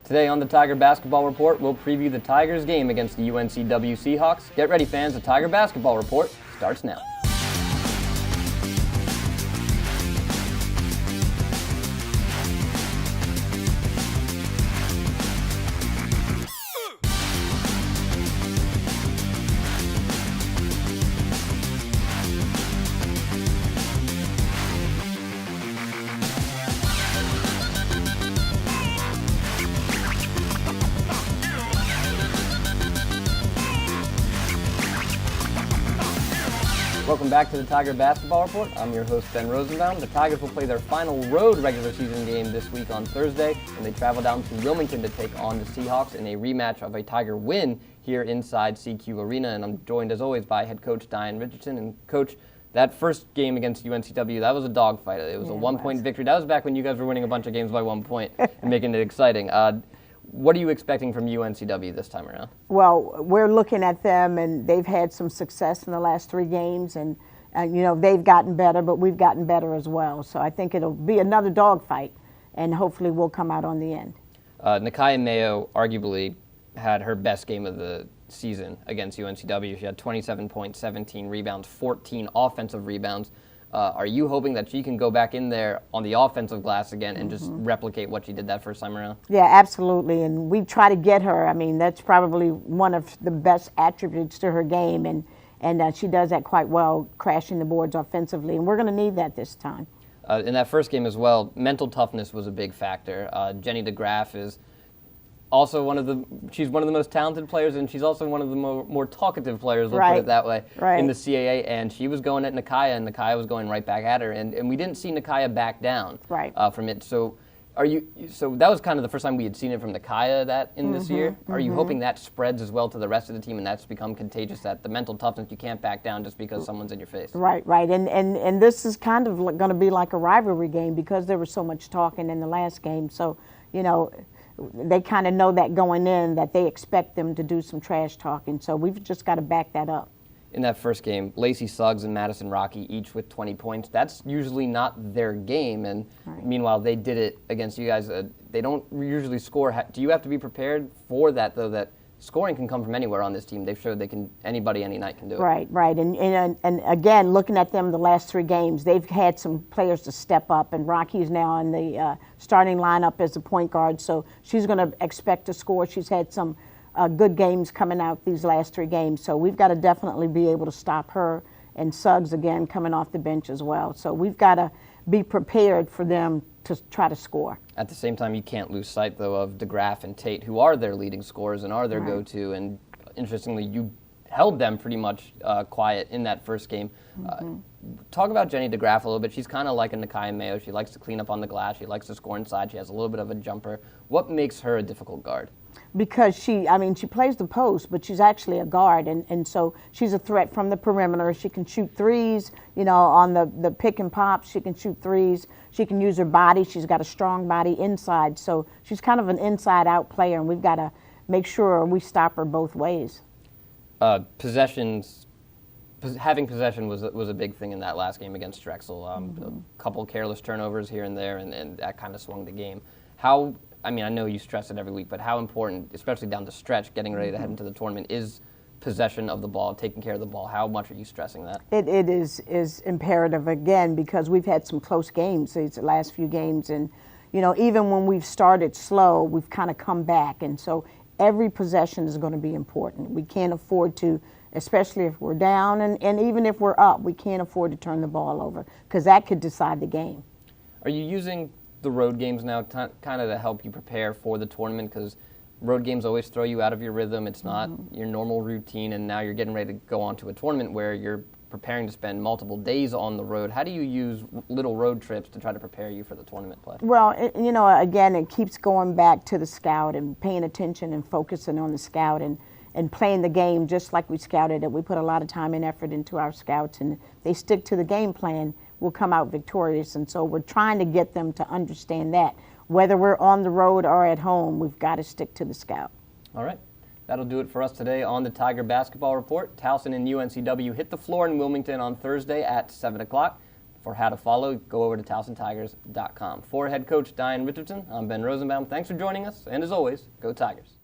Today on the Tiger Basketball Report, we'll preview the Tigers' game against the UNCW Seahawks. Get ready, fans. The Tiger Basketball Report starts now. Welcome back to the Tiger Basketball Report. I'm your host, Ben Rosenbaum. The Tigers will play their final road regular season game this week on Thursday, and they travel down to Wilmington to take on the Seahawks in a rematch of a Tiger win here inside CQ Arena. And I'm joined, as always, by head coach Diane Richardson. And, Coach, that first game against UNCW, that was a dogfight. It was a one-point victory. That was back when you guys were winning a bunch of games by 1 point and making it exciting. What are you expecting from UNCW this time around? Well, we're looking at them, and they've had some success in the last 3 games, and they've gotten better, but we've gotten better as well. So I think it'll be another dogfight, and hopefully we'll come out on the end. Nakaya Mayo arguably had her best game of the season against UNCW. She had 27 points, 17 rebounds, 14 offensive rebounds. Are you hoping that she can go back in there on the offensive glass again and just replicate what she did that first time around? Yeah, absolutely. And we try to get her. I mean, that's probably one of the best attributes to her game. And she does that quite well, crashing the boards offensively. And we're going to need that this time. In that first game as well, mental toughness was a big factor. Jenny DeGraff is also she's one of the most talented players, and she's also one of the more talkative players, let's put it that way, in the CAA. And she was going at Nakaya, and Nakaya was going right back at her. And we didn't see Nakaya back down from it. So that was kind of the first time we had seen it from Nakaya this year. Are you hoping that spreads as well to the rest of the team, and that's become contagious, that the mental toughness, you can't back down just because someone's in your face? Right. And this is kind of going to be like a rivalry game because there was so much talking in the last game. So, they kind of know that going in, that they expect them to do some trash talking. So we've just got to back that up. In that first game, Lacey Suggs and Madison Rocky each with 20 points. That's usually not their game. And meanwhile, they did it against you guys. They don't usually score. Do you have to be prepared for that, though, that scoring can come from anywhere on this team? They've showed anybody any night can do it. Right. And again, looking at them the last 3 games, they've had some players to step up, and Rocky's now in the starting lineup as a point guard, so she's going to expect to score. She's had some good games coming out these last 3 games, so we've got to definitely be able to stop her, and Suggs again coming off the bench as well. So we've got to be prepared for them to try to score. At the same time, you can't lose sight, though, of DeGraff and Tate, who are their leading scorers and are their go-to. And interestingly, you held them pretty much quiet in that first game. Talk about Jenny DeGraff a little bit. She's kind of like a Nakaya Mayo. She likes to clean up on the glass. She likes to score inside. She has a little bit of a jumper. What makes her a difficult guard? Because she plays the post, but she's actually a guard, and so she's a threat from the perimeter. She can shoot threes, on the pick and pop. She can shoot threes. She can use her body. She's got a strong body inside, so she's kind of an inside-out player, and we've got to make sure we stop her both ways. Having possession was a big thing in that last game against Drexel. A couple careless turnovers here and there, and that kind of swung the game. I know you stress it every week, but how important, especially down the stretch, getting ready to head into the tournament, is possession of the ball, taking care of the ball? How much are you stressing that? It is imperative, again, because we've had some close games these last few games, and even when we've started slow, we've kind of come back, and so every possession is going to be important. We can't afford to, especially if we're down, and even if we're up, we can't afford to turn the ball over, because that could decide the game. Are you using the road games now kind of to help you prepare for the tournament, because road games always throw you out of your rhythm? It's not your normal routine, and now you're getting ready to go on to a tournament where you're preparing to spend multiple days on the road. How do you use little road trips to try to prepare you for the tournament play? Well, again, it keeps going back to the scout and paying attention and focusing on the scout and playing the game just like we scouted it. We put a lot of time and effort into our scouts, and they stick to the game plan, we'll come out victorious. And so we're trying to get them to understand that. Whether we're on the road or at home, we've got to stick to the scout. All right. That'll do it for us today on the Tiger Basketball Report. Towson and UNCW hit the floor in Wilmington on Thursday at 7 o'clock. For how to follow, go over to TowsonTigers.com. For head coach Diane Richardson, I'm Ben Rosenbaum. Thanks for joining us, and as always, go Tigers.